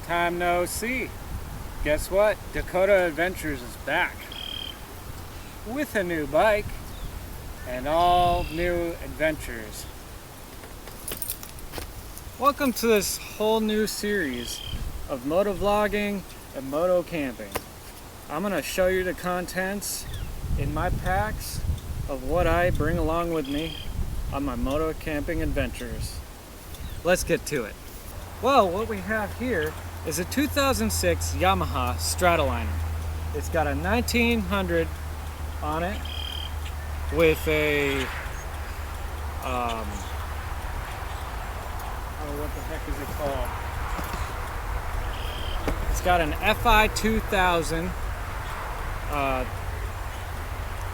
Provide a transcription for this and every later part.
Long time no see. Guess what? Dakota Adventures is back with a new bike and all new adventures. Welcome to this whole new series of moto vlogging and moto camping. I'm going to show you the contents in my packs of what I bring along with me on my moto camping adventures. Let's get to it. Well, what we have here is a 2006 Yamaha Stratoliner. It's got a 1900 on it with a oh, what the heck is it called? It's got an FI 2000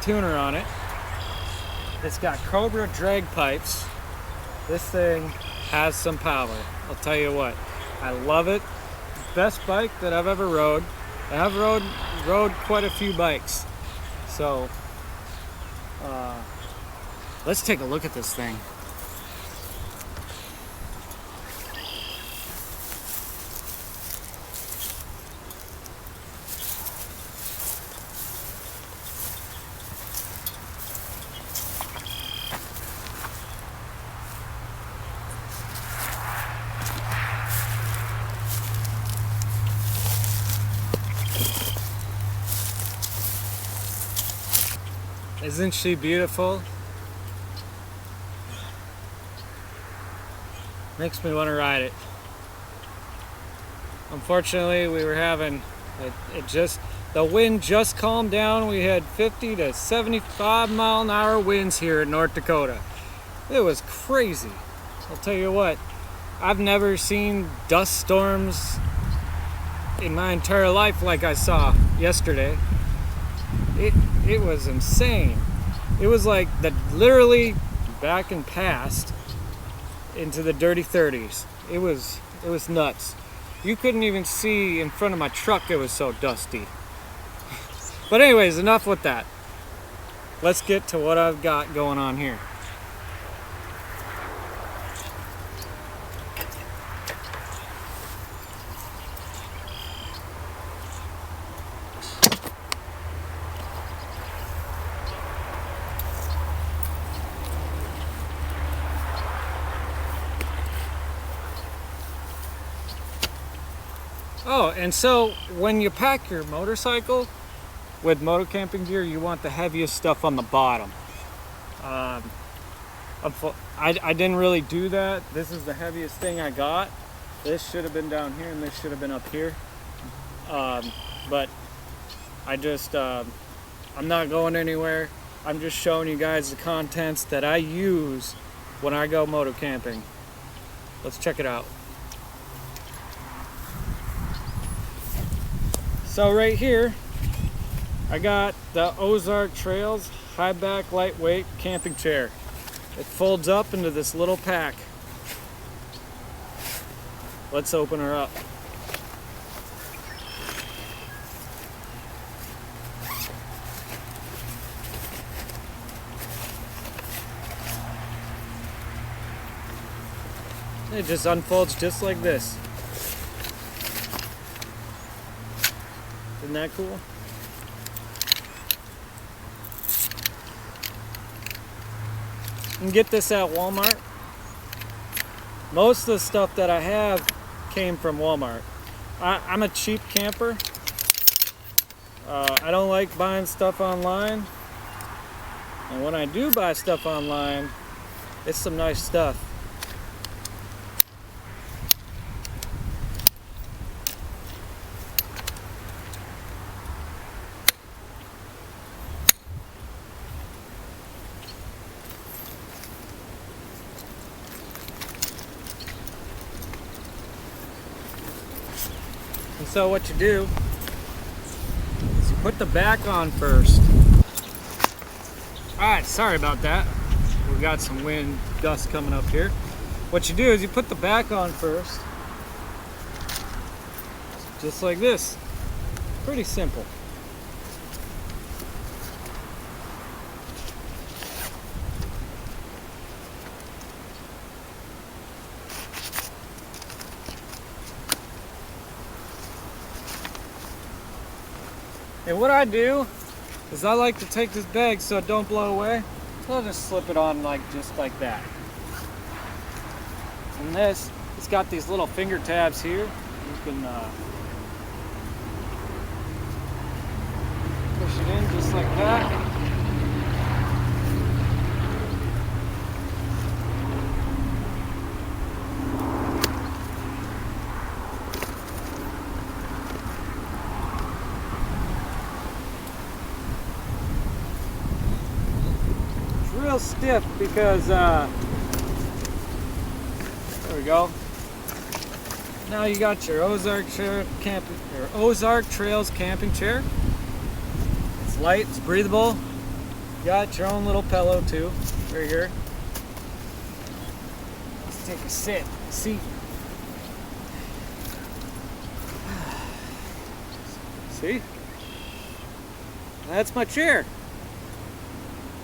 tuner on it. It's got Cobra drag pipes. This thing has some power. I'll tell you what, I love it. Best bike that I've ever rode. And I've rode quite a few bikes. So let's take a look at this thing. Isn't she beautiful? Makes me want to ride it. Unfortunately, we were having the wind just calmed down. We had 50 to 75 mile an hour winds here in North Dakota. It was crazy. I'll tell you what, I've never seen dust storms in my entire life like I saw yesterday. It was insane. It was like literally back and past into the dirty 30s. It was nuts. You couldn't even see in front of my truck, it was so dusty. But anyways, enough with that. Let's get to what I've got going on here. Oh, and so when you pack your motorcycle with moto camping gear, you want the heaviest stuff on the bottom. I didn't really do that. This is the heaviest thing I got. This should have been down here and this should have been up here. But I just, I'm not going anywhere. I'm just showing you guys the contents that I use when I go moto camping. Let's check it out. So right here, I got the Ozark Trails high back lightweight camping chair. It folds up into this little pack. Let's open her up. It just unfolds just like this. Isn't that cool? You can get this at Walmart. Most of the stuff that I have came from Walmart. I'm a cheap camper. I don't like buying stuff online. And when I do buy stuff online, it's some nice stuff. And so what you do is you put the back on first. Alright, sorry about that. We got some wind gusts coming up here. What you do is you put the back on first. Just like this. Pretty simple. And what I do is I like to take this bag so it don't blow away. So I'll just slip it on just like that. And this, it's got these little finger tabs here. You can push it in just like that. Real stiff because there we go. Now you got your Ozark Trails camping chair. It's light, it's breathable. You got your own little pillow too, right here. Let's take a seat. See? That's my chair.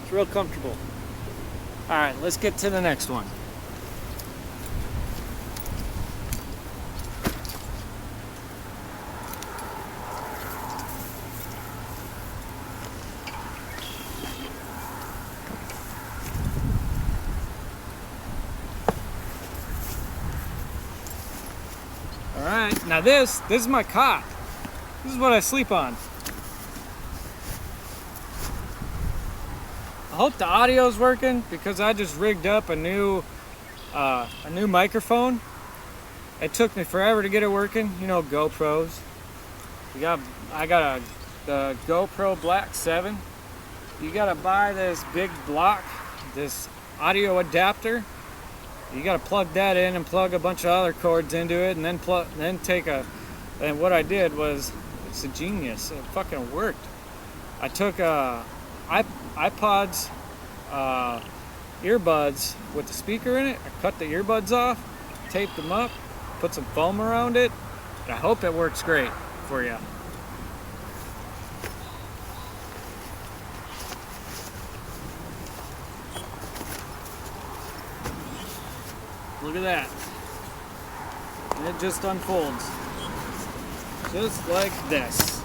It's real comfortable. All right, let's get to the next one. All right, now this is my cot. This is what I sleep on. I hope the audio's working because I just rigged up a new microphone. It took me forever to get it working. You know, GoPros. I got the GoPro Black 7. You gotta buy this big block, this audio adapter. You gotta plug that in and plug a bunch of other cords into it, and then take a. And what I did was, it's a genius. It fucking worked. I took iPod's earbuds with the speaker in it. I cut the earbuds off, taped them up, put some foam around it. I hope it works great for you. Look at that. And it just unfolds. Just like this.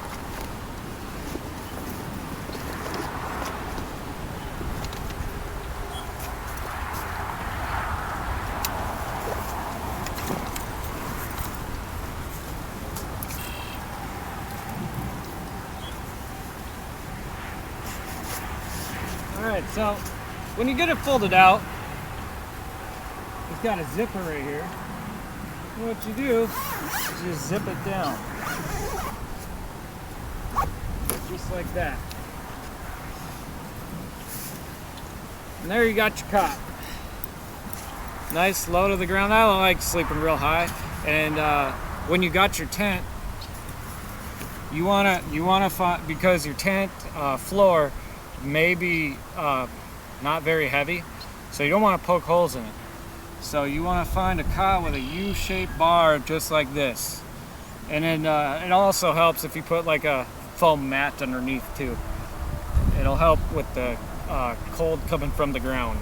Alright, so when you get it folded out, it's got a zipper right here. And what you do is you zip it down. Just like that. And there you got your cot. Nice low to the ground. I don't like sleeping real high. And when you got your tent, you wanna find, because your tent floor may be not very heavy, so you don't want to poke holes in it. So you want to find a cot with a U-shaped bar just like this. And then it also helps if you put like a foam mat underneath too. It'll help with the cold coming from the ground.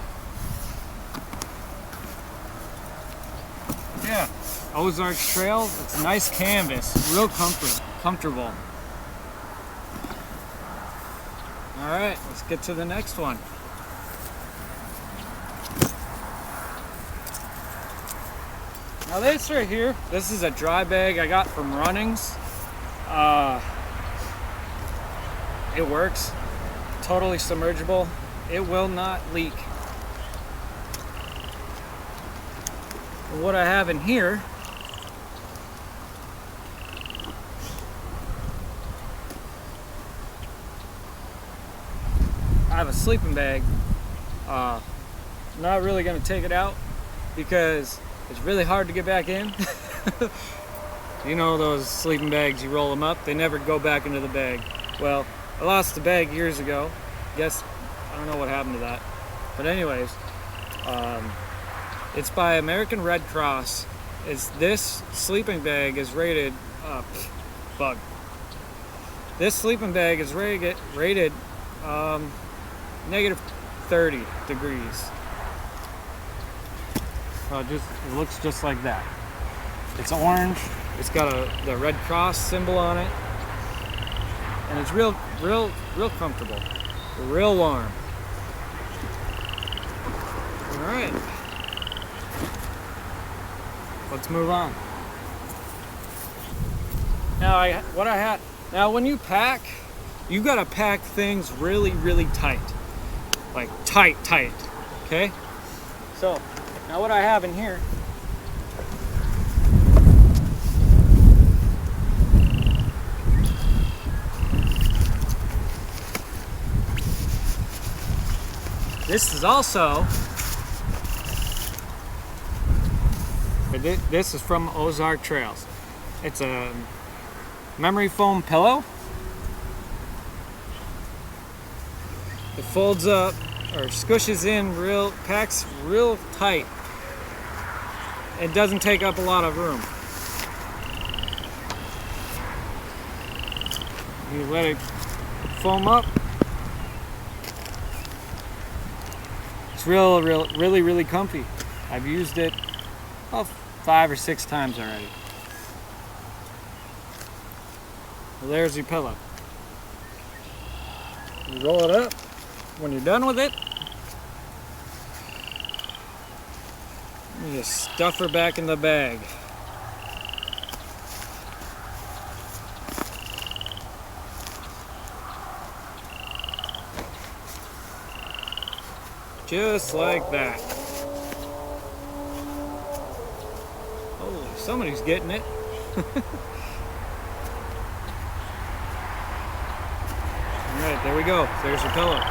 Yeah, Ozark Trail, it's a nice canvas, real comfortable. All right, let's get to the next one. Now this right here, this is a dry bag I got from Runnings. It works, totally submergible. It will not leak. What I have in here I have a sleeping bag. I'm not really going to take it out because it's really hard to get back in. You know those sleeping bags, you roll them up, they never go back into the bag. Well, I lost the bag years ago. Guess, I don't know what happened to that. But anyways, it's by American Red Cross. This sleeping bag is rated, bug. This sleeping bag is rated negative 30 degrees. So it looks just like that. It's orange. It's got the Red Cross symbol on it. and it's real comfortable, real warm. All right, let's move on. Now when you pack, you gotta pack things really tight, like tight, okay? So now what I have in here, this is also, this is from Ozark Trails. It's a memory foam pillow. It folds up or squishes in packs real tight. It doesn't take up a lot of room. You let it foam up. It's really comfy. I've used it 5 or 6 times already. Well, there's your pillow. You roll it up. When you're done with it, you just stuff her back in the bag. Just like that. Oh, somebody's getting it. Alright, there we go. There's your pillow.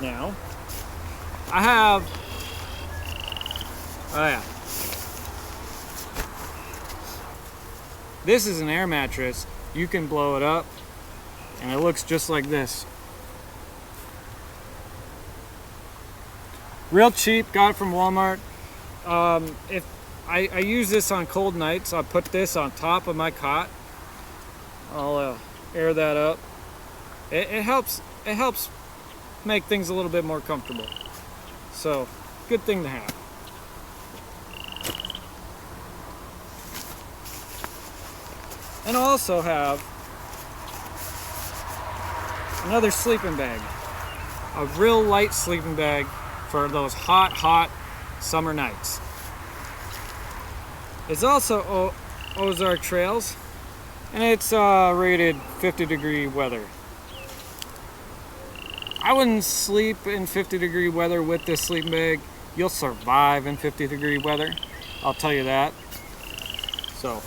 Now, I have, this is an air mattress. You can blow it up and it looks just like this. Real cheap, got it from Walmart. If I use this on cold nights, I'll put this on top of my cot. I'll air that up. It helps make things a little bit more comfortable. So, good thing to have. And I also have another sleeping bag. A real light sleeping bag for those hot summer nights. It's also Ozark Trails, and it's rated 50-degree weather. I wouldn't sleep in 50-degree weather with this sleeping bag. You'll survive in 50-degree weather, I'll tell you that. So,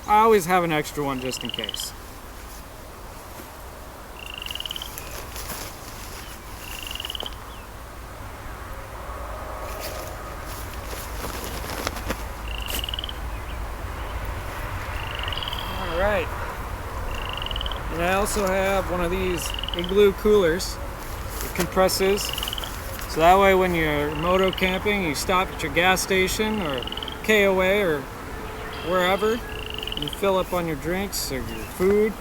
I always have an extra one just in case. Alright. And I also have one of these igloo coolers. It compresses, so that way when you're moto camping, you stop at your gas station or KOA or wherever, you fill up on your drinks or your food.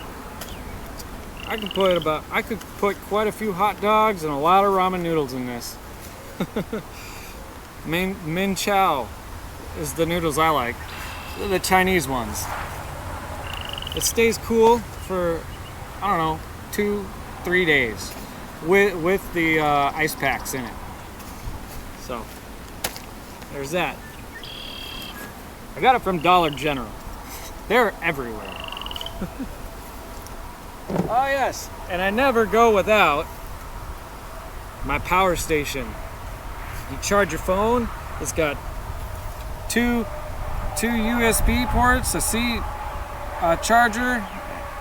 I could put quite a few hot dogs and a lot of ramen noodles in this. Min Chow is the noodles I like. They're the Chinese ones. It stays cool for, I don't know, 2-3 days with the ice packs in it. So there's that. I got it from Dollar General. They're everywhere. Oh yes, and I never go without my power station. You charge your phone. It's got two USB ports, a C charger,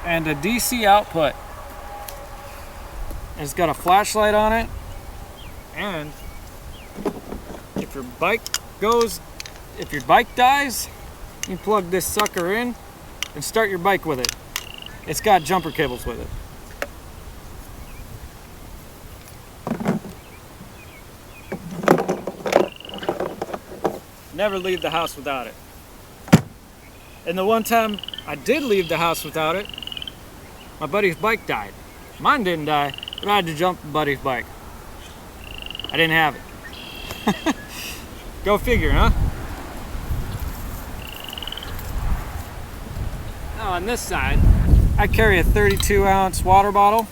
and a DC output. It's got a flashlight on it, and if your bike dies, you plug this sucker in and start your bike with it. It's got jumper cables with it. Never leave the house without it. And the one time I did leave the house without it, my buddy's bike died. Mine didn't die, but I had to jump the buddy's bike. I didn't have it. Go figure, huh? on this side, I carry a 32-ounce water bottle.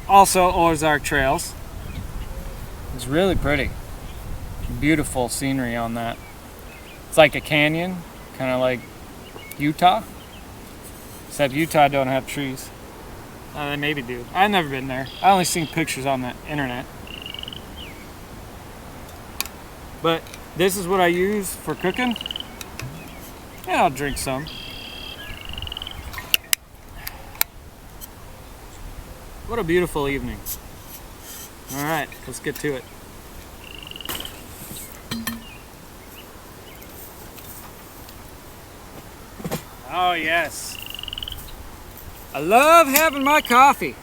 Also Ozark Trails. It's really pretty. Beautiful scenery on that. It's like a canyon, kind of like Utah. Except Utah don't have trees. They maybe do. I've never been there. I only seen pictures on the internet. But this is what I use for cooking. And I'll drink some. What a beautiful evening. All right, let's get to it. Oh yes. I love having my coffee.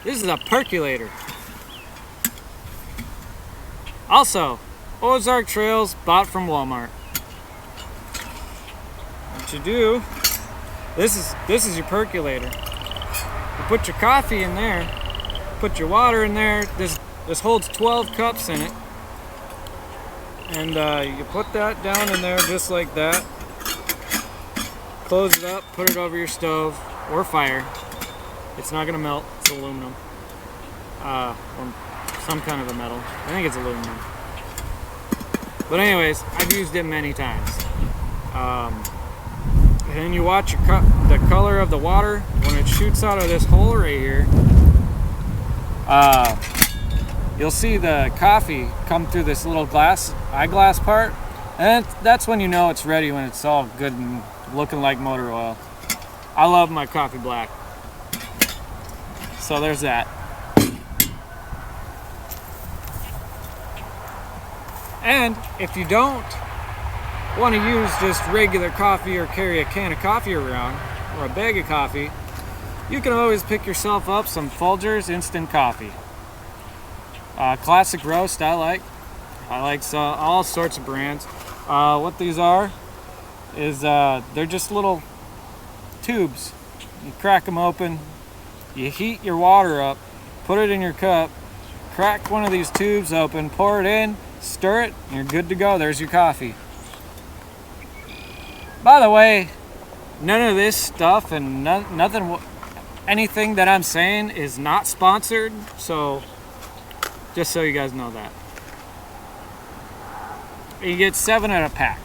This is a percolator. Also, Ozark Trails bought from Walmart. What you do, this is your percolator. You put your coffee in there, put your water in there. This holds 12 cups in it. And you put that down in there just like that. Close it up, put it over your stove or fire. It's not gonna melt, it's aluminum. Or some kind of a metal. I think it's aluminum. But anyways, I've used it many times. And then you watch the color of the water when it shoots out of this hole right here. You'll see the coffee come through this little eyeglass part, and that's when you know it's ready, when it's all good and looking like motor oil. I love my coffee black. So there's that. And if you don't want to use just regular coffee or carry a can of coffee around or a bag of coffee, you can always pick yourself up some Folgers instant coffee. Classic roast I like all sorts of brands. What these are is they're just little tubes. You crack them open, you heat your water up, put it in your cup, crack one of these tubes open, pour it in, stir it, and you're good to go. There's your coffee. By the way, none of this stuff and anything that I'm saying is not sponsored, so just so you guys know that. You get 7 at a pack.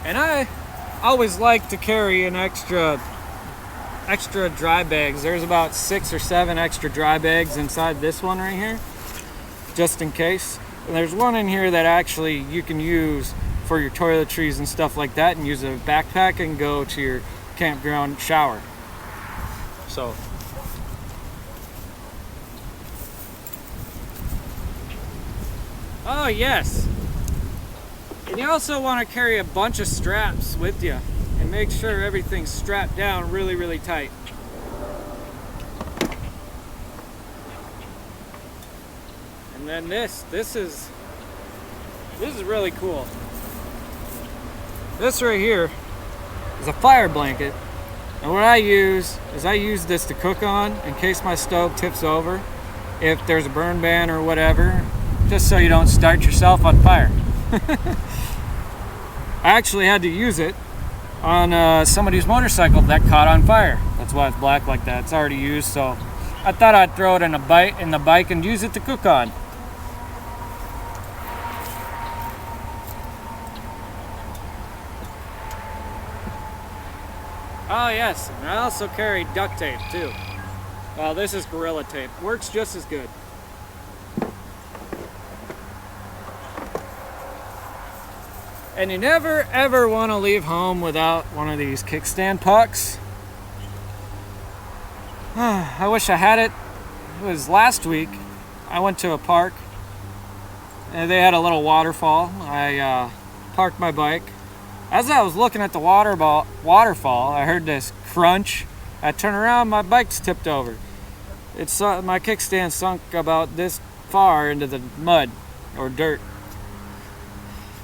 And I always like to carry an extra dry bags. There's about 6 or 7 extra dry bags inside this one right here, just in case. And there's one in here that actually you can use for your toiletries and stuff like that, and use a backpack and go to your campground shower. So oh yes, and you also want to carry a bunch of straps with you and make sure everything's strapped down really tight. And then this is really cool. This right here is a fire blanket, and what I use this to cook on in case my stove tips over, if there's a burn ban or whatever, just so you don't start yourself on fire. I actually had to use it on somebody's motorcycle that caught on fire. That's why it's black like that. It's already used, so I thought I'd throw it in the bike and use it to cook on. Oh yes, and I also carry duct tape too. Well, this is Gorilla Tape. Works just as good. And you never ever want to leave home without one of these kickstand pucks. I wish I had it. It was last week. I went to a park and they had a little waterfall. I parked my bike. As I was looking at the waterfall, I heard this crunch. I turned around, my bike's tipped over. My kickstand sunk about this far into the mud or dirt.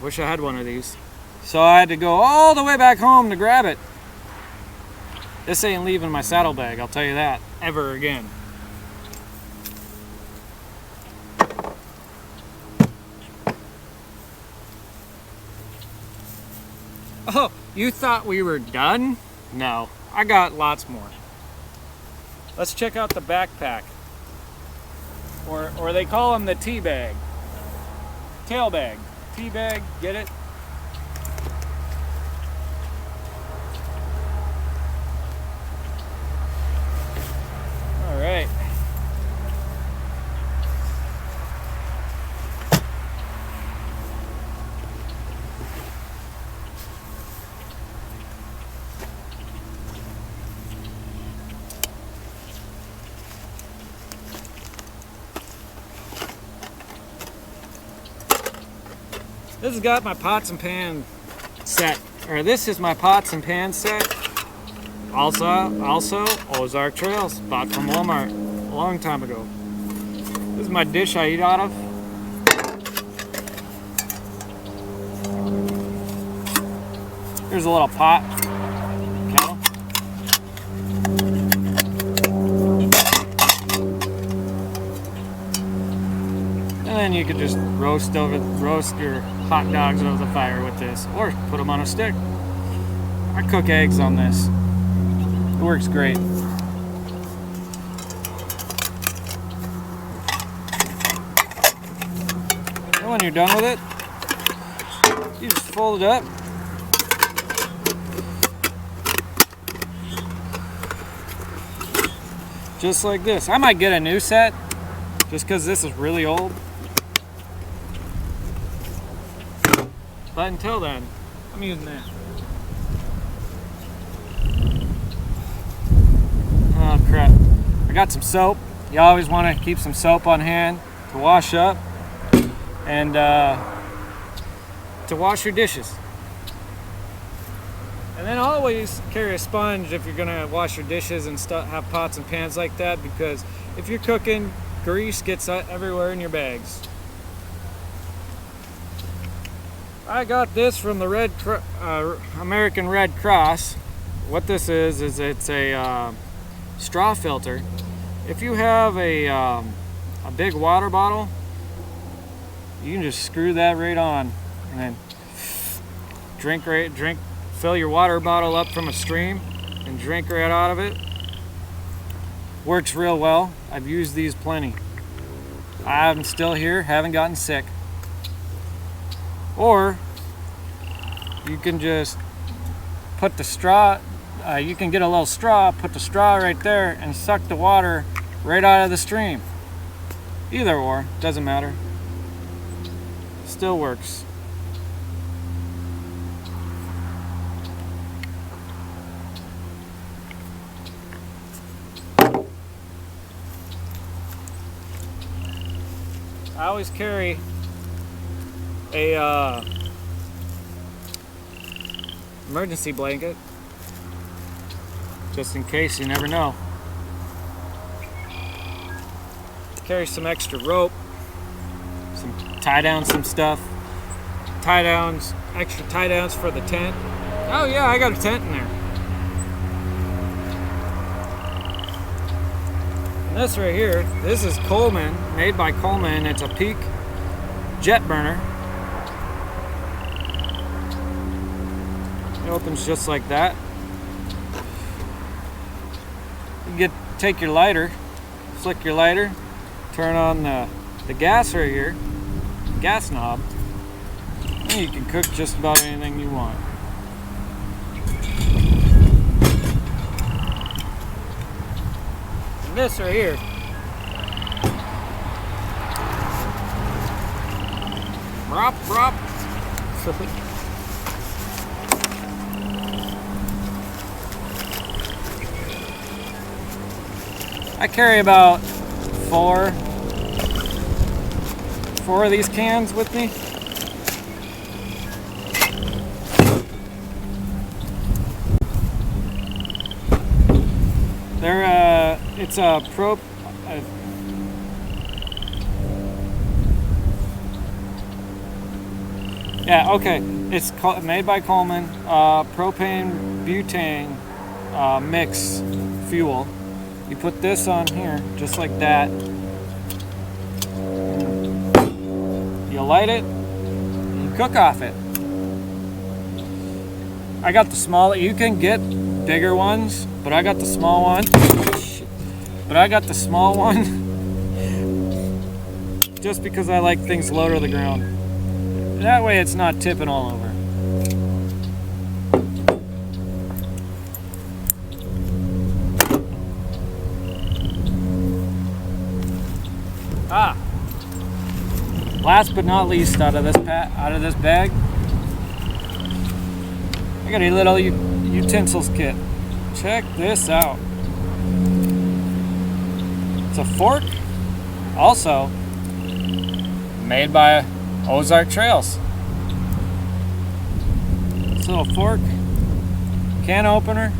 Wish I had one of these. So I had to go all the way back home to grab it. This ain't leaving my saddlebag, I'll tell you that, ever again. Oh, you thought we were done? No, I got lots more. Let's check out the backpack. Or they call them the tea bag. Tail bag. Tea bag, get it? All right. This has got my pots and pan set, or this is my pots and pan set. Also Ozark Trails, bought from Walmart a long time ago. This is my dish I eat out of. Here's a little pot, kettle. And then you could just roast your hot dogs over the fire with this, or put them on a stick. I cook eggs on this. It works great. And when you're done with it, you just fold it up. Just like this. I might get a new set just because this is really old. But until then, I'm using that. Oh crap. I got some soap. You always want to keep some soap on hand to wash up and to wash your dishes. And then always carry a sponge if you're gonna wash your dishes and have pots and pans like that, because if you're cooking, grease gets everywhere in your bags. I got this from the American Red Cross. What this is it's a straw filter. If you have a big water bottle, you can just screw that right on and then fill your water bottle up from a stream and drink right out of it. Works real well. I've used these plenty. I'm still here, haven't gotten sick. Or you can just put the straw, you can get a little straw, put the straw right there and suck the water right out of the stream. Either or, doesn't matter. Still works. I always carry a emergency blanket, just in case, you never know. Carry some extra rope, tie down some stuff, extra tie downs for the tent. Oh yeah, I got a tent in there. And this right here, this is Coleman, made by Coleman. It's a Peak jet burner. It opens just like that. You take your lighter, flick your lighter, turn on the gas right here, gas knob, and you can cook just about anything you want. And this right here, Rop. I carry about four of these cans with me. It's a it's made by Coleman, propane butane mix fuel. You put this on here, just like that. You light it, and you cook off it. I got the small, you can get bigger ones, but I got the small one. But I got the small one just because I like things low to the ground. That way it's not tipping all over. Last but not least, out of this bag, I got a little utensils kit. Check this out. It's a fork, also made by Ozark Trails. This little fork, can opener,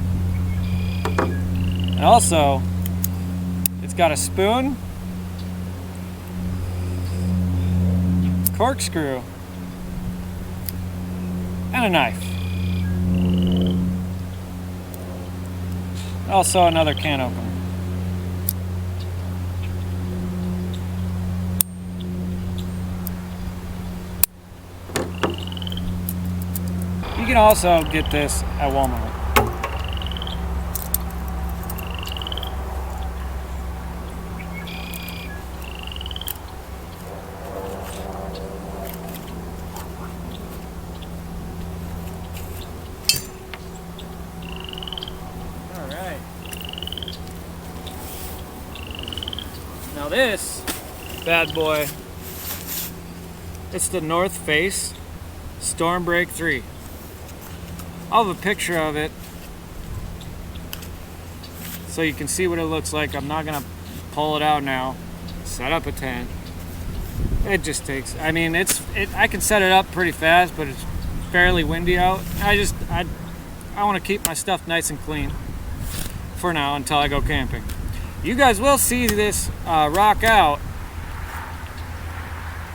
and also it's got a spoon, corkscrew, and a knife. Also another can opener. You can also get this at Walmart. Now this bad boy, it's the North Face Stormbreak 3. I'll have a picture of it so you can see what it looks like. I'm not gonna pull it out now, set up a tent. It just takes, I mean, I can set it up pretty fast, but it's fairly windy out. I want to keep my stuff nice and clean for now until I go camping. You guys will see this rock out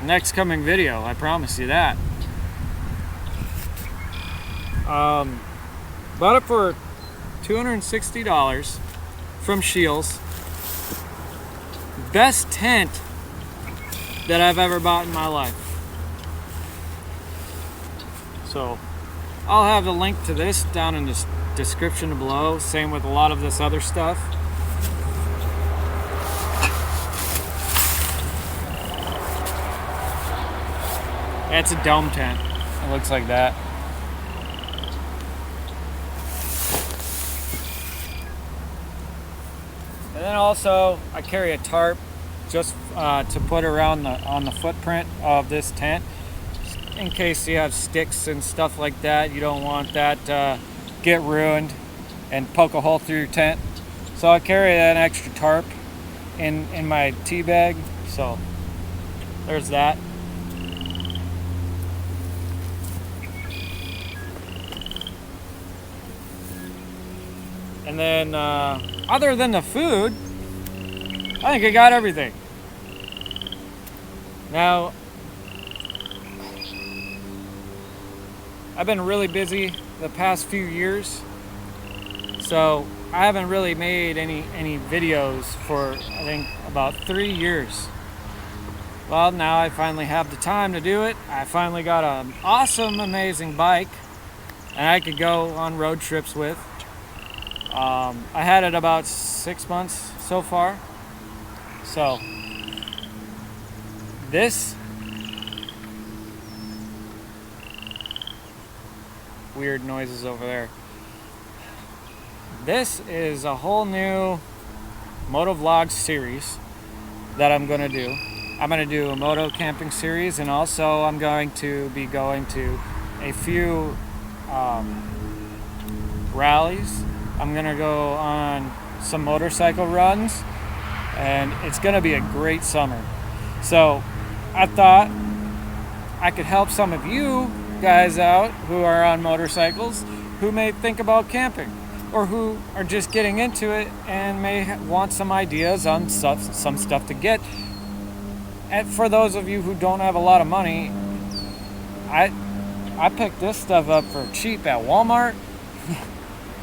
next coming video, I promise you that. Bought it for $260 from Shields. Best tent that I've ever bought in my life. So I'll have the link to this down in the description below. Same with a lot of this other stuff. It's a dome tent. It looks like that. And then also I carry a tarp just to put around on the footprint of this tent, in case you have sticks and stuff like that. You don't want that to get ruined and poke a hole through your tent. So I carry an extra tarp in my tea bag. So there's that. And then, other than the food, I think I got everything. Now, I've been really busy the past few years, so I haven't really made any videos for, I think, about 3 years. Well, now I finally have the time to do it. I finally got an awesome, amazing bike, and I could go on road trips with. I had it about 6 months so far. So this weird noises over there. This is a whole new Moto Vlog series that I'm gonna do. I'm gonna do a Moto Camping series, and also I'm going to be going to a few rallies. I'm gonna go on some motorcycle runs, and it's gonna be a great summer. So I thought I could help some of you guys out who are on motorcycles, who may think about camping, or who are just getting into it and may want some ideas on some stuff to get. And for those of you who don't have a lot of money, I picked this stuff up for cheap at Walmart.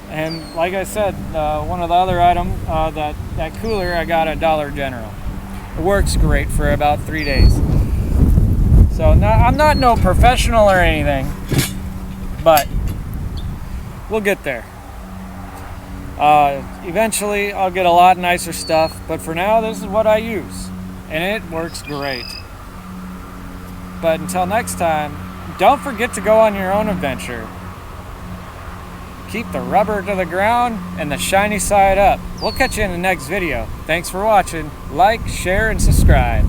And like I said, one of the other items, that cooler, I got at Dollar General. It works great for about 3 days. So I'm not no professional or anything, but We'll get there. Eventually, I'll get a lot nicer stuff, but for now, this is what I use, and it works great. But until next time, don't forget to go on your own adventure. Keep the rubber to the ground and the shiny side up. We'll catch you in the next video. Thanks for watching. Like, share, and subscribe.